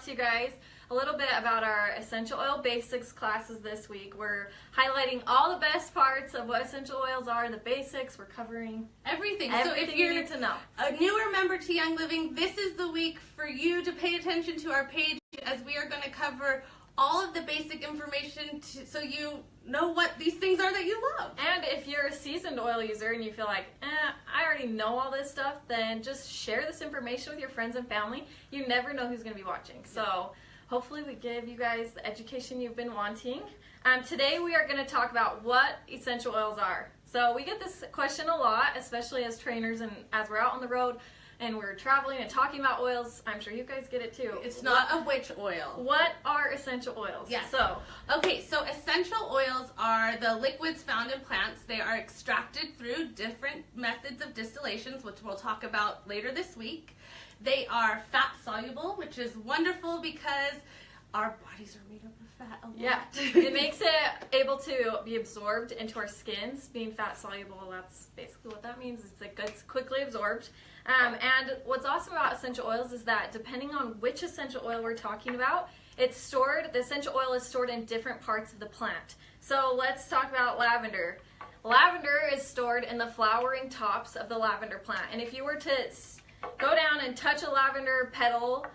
to you guys a little bit about our essential oil basics classes this week. We're highlighting all the best parts of what essential oils are, the basics. We're covering everything. So if you need to know. A newer member to Young Living, this is the week for you to pay attention to our page, as we are going to cover all of the basic information so you know what these things are that you love. And if you're a seasoned oil user and you feel like, I already know all this stuff, then just share this information with your friends and family. You never know who's going to be watching. So hopefully we give you guys the education you've been wanting. Today we are going to talk about what essential oils are. So we get this question a lot, especially as trainers and as we're out on the road and we're traveling and talking about oils. I'm sure you guys get it too. It's not a witch oil. What are essential oils? Yes. So essential oils are the liquids found in plants. They are extracted through different methods of distillations, which we'll talk about later this week. They are fat soluble, which is wonderful because our bodies are made up of fat a lot. Yeah, it makes it able to be absorbed into our skins. Being fat soluble, that's basically what that means. It's quickly absorbed. And what's awesome about essential oils is that depending on which essential oil we're talking about, the essential oil is stored in different parts of the plant. So let's talk about lavender. Lavender is stored in the flowering tops of the lavender plant. And if you were to go down and touch a lavender petal,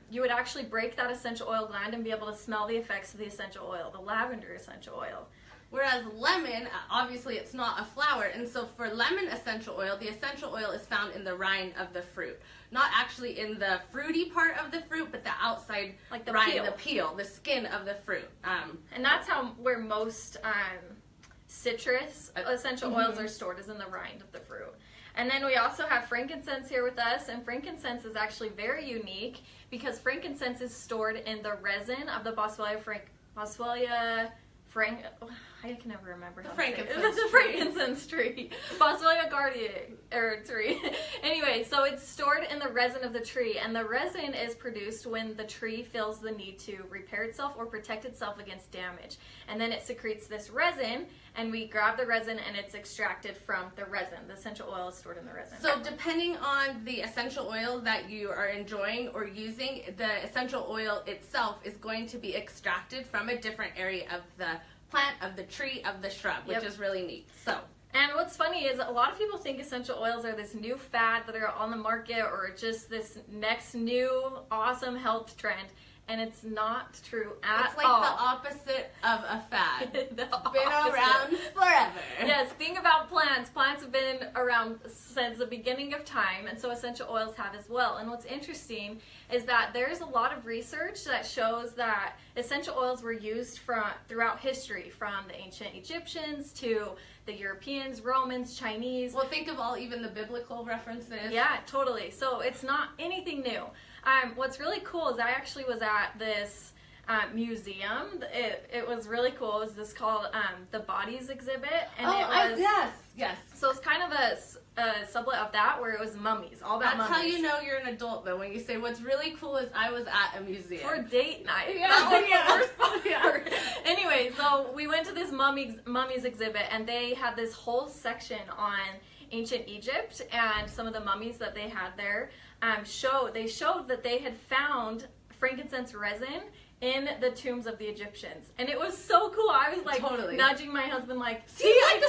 you would actually break that essential oil gland and be able to smell the effects of the essential oil, the lavender essential oil. Whereas lemon, obviously it's not a flower, and so for lemon essential oil, the essential oil is found in the rind of the fruit. Not actually in the fruity part of the fruit, but the outside like the rind, peel. the peel, the skin of the fruit. And that's where most citrus essential oils are stored, is in the rind of the fruit. And then we also have frankincense here with us, and frankincense is actually very unique because frankincense is stored in the resin of the I can never remember how to say it. The frankincense tree. Boswellia guardia tree. Anyway, so it's stored in the resin of the tree, and the resin is produced when the tree feels the need to repair itself or protect itself against damage. And then it secretes this resin, and we grab the resin and it's extracted from the resin. The essential oil is stored in the resin. So depending on the essential oil that you are enjoying or using, the essential oil itself is going to be extracted from a different area of the plant, of the tree, of the shrub, which is really neat. And what's funny is a lot of people think essential oils are this new fad that are on the market or just this next new awesome health trend. And it's not true at all. It's like the opposite of a fad. It's been around forever. Yes, think about plants. Plants have been around since the beginning of time, and so essential oils have as well. And what's interesting is that there's a lot of research that shows that essential oils were used throughout history, from the ancient Egyptians to the Europeans, Romans, Chinese. Well, think of even the biblical references. Yeah, totally. So it's not anything new. What's really cool is I actually was at this museum. It was really cool. It was called the Bodies Exhibit. And yes. So it's kind of a sublet of that where it was mummies, all about That's mummies. How you know you're an adult, though, when you say what's really cool is I was at a museum. For date night. Yeah, That was the worst part. Anyway, so we went to this mummies exhibit, and they had this whole section on ancient Egypt, and some of the mummies that they had there showed that they had found frankincense resin in the tombs of the Egyptians. And it was so cool. I was like nudging my husband like, see, I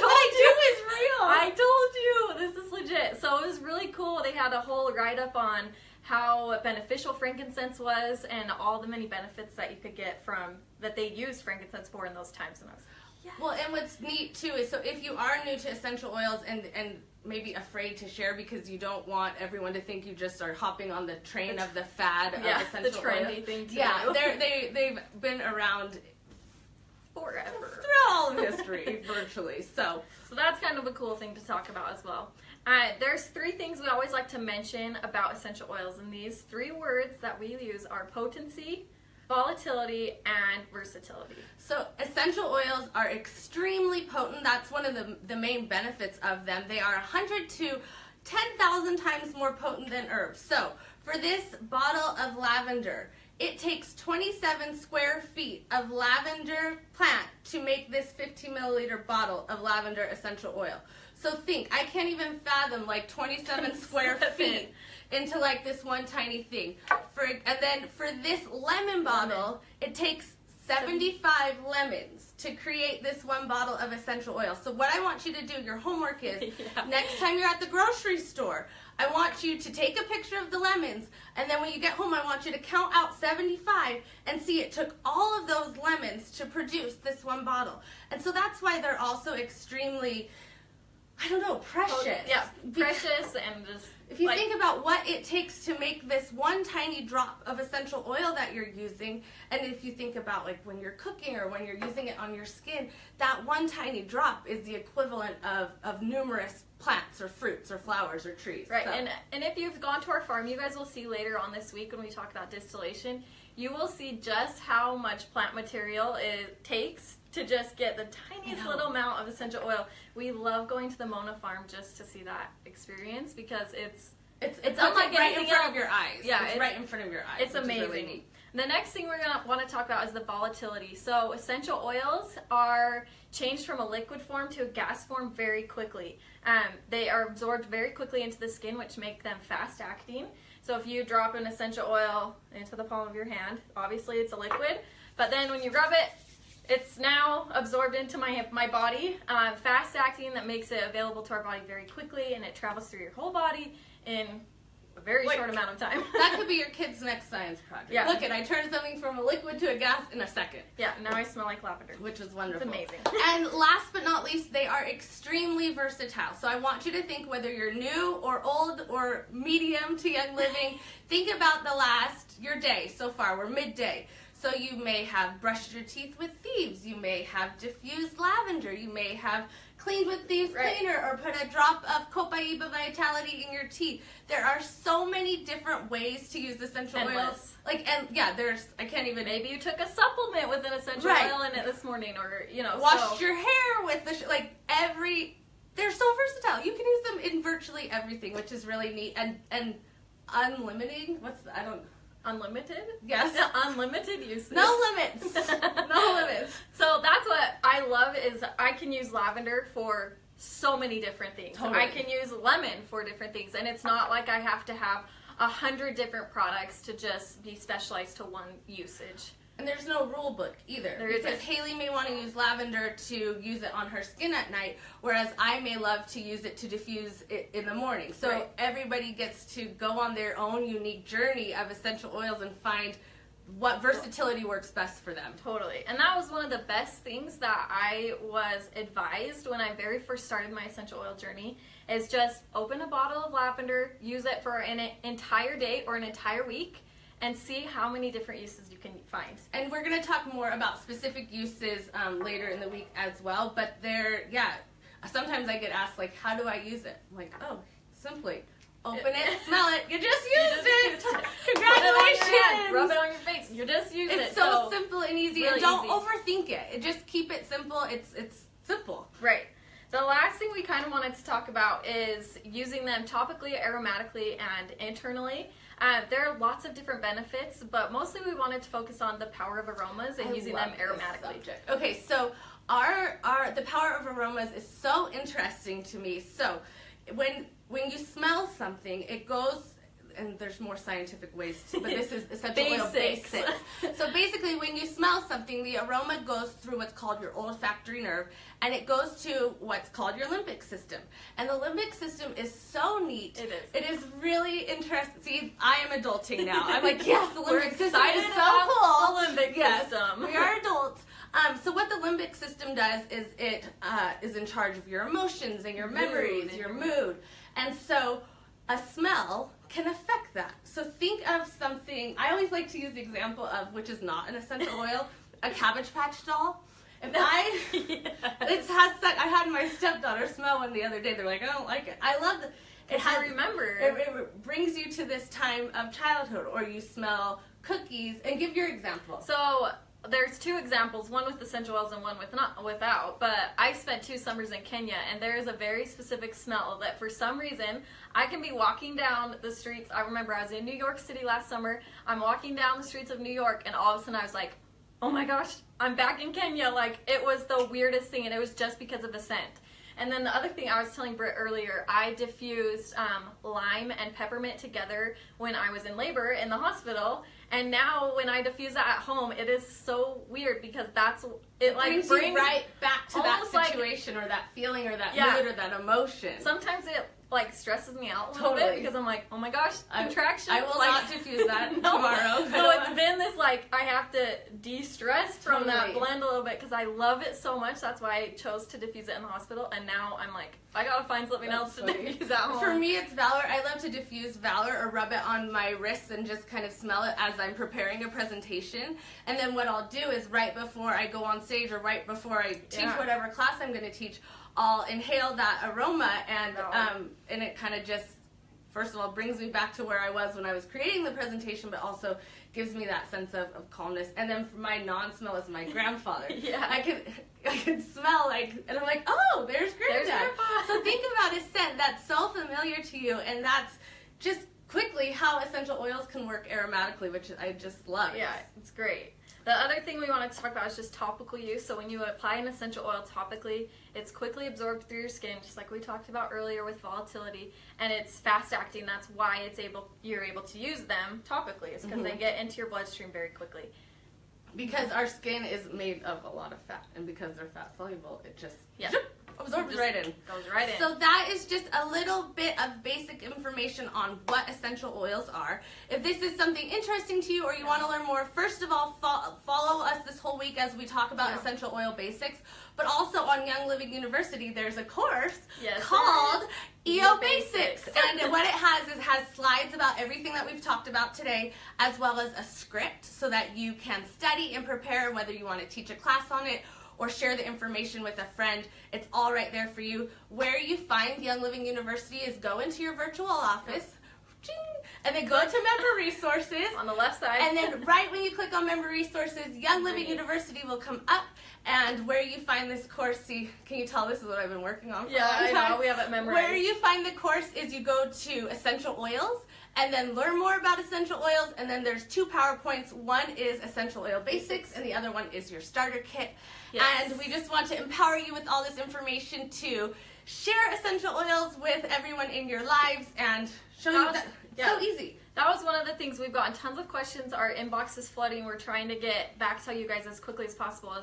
told you, this is legit. So it was really cool. They had a whole write-up on how beneficial frankincense was and all the many benefits that you could get that they used frankincense for in those times. And I was yes. Well, and what's neat too is, so if you are new to essential oils and maybe afraid to share because you don't want everyone to think you just are hopping on the train of the fad of essential the trendy oils. thing to do. They've been around forever, through all of history, virtually. So that's kind of a cool thing to talk about as well. There's 3 things we always like to mention about essential oils, and these 3 words that we use are potency, volatility, and versatility. So essential oils are extremely potent. That's one of the main benefits of them. They are 100 to 10,000 times more potent than herbs. So for this bottle of lavender, it takes 27 square feet of lavender plant to make this 15 milliliter bottle of lavender essential oil. So think, I can't even fathom like 27 square feet into like this one tiny thing. And then for this lemon bottle, it takes 75 lemons to create this one bottle of essential oil. So what I want you to do, your homework is, next time you're at the grocery store, I want you to take a picture of the lemons, and then when you get home, I want you to count out 75 and see it took all of those lemons to produce this one bottle. And so that's why they're also extremely, I don't know, precious. Yeah, precious and just... If you think about what it takes to make this one tiny drop of essential oil that you're using, and if you think about like when you're cooking or when you're using it on your skin, that one tiny drop is the equivalent of numerous plants or fruits or flowers or trees. Right, so. And if you've gone to our farm, you guys will see later on this week when we talk about distillation, you will see just how much plant material it takes to just get the tiniest little amount of essential oil. We love going to the Mona farm just to see that experience because it's unlike right anything in front else. Of your eyes. Yeah, it's right in front of your eyes. It's amazing. Really neat. The next thing we're going to want to talk about is the volatility. So essential oils are changed from a liquid form to a gas form very quickly. They are absorbed very quickly into the skin, which make them fast acting. So if you drop an essential oil into the palm of your hand, obviously it's a liquid, but then when you rub it, it's now absorbed into my body, fast acting, that makes it available to our body very quickly, and it travels through your whole body in a very short amount of time. That could be your kid's next science project. Yeah. Look, I turned something from a liquid to a gas in a second. Yeah, now I smell like lavender. Which is wonderful. It's amazing. And last but not least, they are extremely versatile. So I want you to think, whether you're new or old or medium to young living, think about your day so far. We're midday. So you may have brushed your teeth with Thieves. You may have diffused lavender. You may have cleaned with Thieves Cleaner or put a drop of Copaiba Vitality in your teeth. There are so many different ways to use essential oils. I can't even. Maybe you took a supplement with an essential oil in it this morning, or washed your hair with they're so versatile. You can use them in virtually everything, which is really neat and unlimited. Unlimited? Yes. Unlimited uses. No limits. No limits. So that's what I love is I can use lavender for so many different things. Totally. I can use lemon for different things. And it's not like I have to have 100 different products to just be specialized to one usage. And there's no rule book either. Because Haley may want to use lavender to use it on her skin at night, whereas I may love to use it to diffuse it in the morning. So everybody gets to go on their own unique journey of essential oils and find what versatility works best for them. Totally. And that was one of the best things that I was advised when I very first started my essential oil journey, is just open a bottle of lavender, use it for an entire day or an entire week, and see how many different uses you can find. And we're going to talk more about specific uses later in the week as well. But sometimes I get asked, like, how do I use it? I'm like, oh, simply open it, smell it, you just used it. Congratulations. Rub it on your face. You just used it. It's so simple and easy. Really and don't easy. overthink it. Just keep it simple. It's simple. Right. The last thing we kind of wanted to talk about is using them topically, aromatically, and internally. There are lots of different benefits, but mostly we wanted to focus on the power of aromas and using them aromatically. Okay, so the power of aromas is so interesting to me. So when you smell something, it goes, and there's more scientific ways, but this is essential oil basics. So basically, when you smell something, the aroma goes through what's called your olfactory nerve, and it goes to what's called your limbic system. And the limbic system is so neat. It is. It is really interesting. See, I am adulting now. I'm like, yes, the limbic system excited is so cool. The limbic system. We are adults. So what the limbic system does is it is in charge of your emotions and your memories, your mood. And so a smell can affect that. So think of something, I always like to use the example of, which is not an essential oil, a Cabbage Patch doll. If I had my stepdaughter smell one the other day. They're like, I don't like it. I love it. It brings you to this time of childhood, or you smell cookies. And give your example. So there's two examples, one with essential oils and one without, but I spent 2 summers in Kenya, and there is a very specific smell that for some reason, I can be walking down the streets. I remember I was in New York City last summer. I'm walking down the streets of New York, and all of a sudden I was like, oh my gosh, I'm back in Kenya. Like, it was the weirdest thing, and it was just because of the scent. And then the other thing I was telling Britt earlier, I diffused lime and peppermint together when I was in labor in the hospital. And now when I diffuse that at home, it is so weird because it like brings you right back to that situation, or that feeling, or that mood, or that emotion. Sometimes it like stresses me out a little Totally. bit because I'm like, oh my gosh, contractions. I will not diffuse that tomorrow. So it's been this like, I have to de-stress from that blend a little bit because I love it so much. That's why I chose to diffuse it in the hospital. And now I'm like, I gotta find something else to diffuse at home. For me, it's Valor. I love to diffuse Valor or rub it on my wrists and just kind of smell it as I'm preparing a presentation. And then what I'll do is right before I go on stage or right before I teach whatever class I'm going to teach, I'll inhale that aroma, and it kind of just, first of all, brings me back to where I was when I was creating the presentation, but also gives me that sense of calmness. And then my non-smell is my grandfather. I can smell and I'm like, oh, there's Granddad. So think about a scent that's so familiar to you, and that's just quickly how essential oils can work aromatically, which I just love. Yeah, it's great. The other thing we wanted to talk about is just topical use. So when you apply an essential oil topically, it's quickly absorbed through your skin, just like we talked about earlier with volatility, and it's fast acting. That's why you're able to use them topically, is because they get into your bloodstream very quickly. Because our skin is made of a lot of fat, and because they're fat soluble, it just absorbs right in. Goes right in. So that is just a little bit of basic information on what essential oils are. If this is something interesting to you or you want to learn more, first of all, follow us this whole week as we talk about essential oil basics. But also on Young Living University, there's a course called EO Basics. And what it has slides about everything that we've talked about today, as well as a script so that you can study and prepare, whether you want to teach a class on it or share the information with a friend. It's all right there for you. Where you find Young Living University is go into your virtual office, and then go to Member Resources. On the left side. And then right when you click on Member Resources, Young Living University will come up, and where you find this course, see, can you tell this is what I've been working on for a long time? I know, we have it memorized. Where you find the course is you go to Essential Oils, and then learn more about essential oils, and then there's 2 PowerPoints. One is Essential Oil Basics, and the other one is your starter kit. And we just want to empower you with all this information to share essential oils with everyone in your lives and show you that it's so easy. That was one of the things. We've gotten tons of questions. Our inbox is flooding. We're trying to get back to you guys as quickly as possible.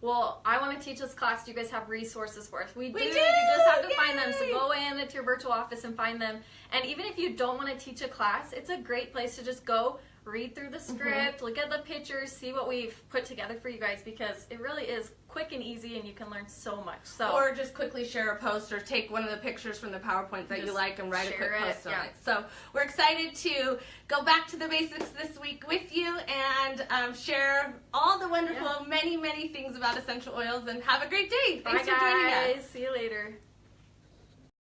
Well, I want to teach this class. Do you guys have resources for us? We do. You just have to find them. So go into your virtual office and find them. And even if you don't want to teach a class, it's a great place to just go read through the script, look at the pictures, see what we've put together for you guys, because it really is quick and easy, and you can learn so much. Or just quickly share a post, or take one of the pictures from the PowerPoint that you like and write a quick post on it. So we're excited to go back to the basics this week with you and share all the wonderful, many, many things about essential oils, and have a great day. Thanks for joining us. See you later.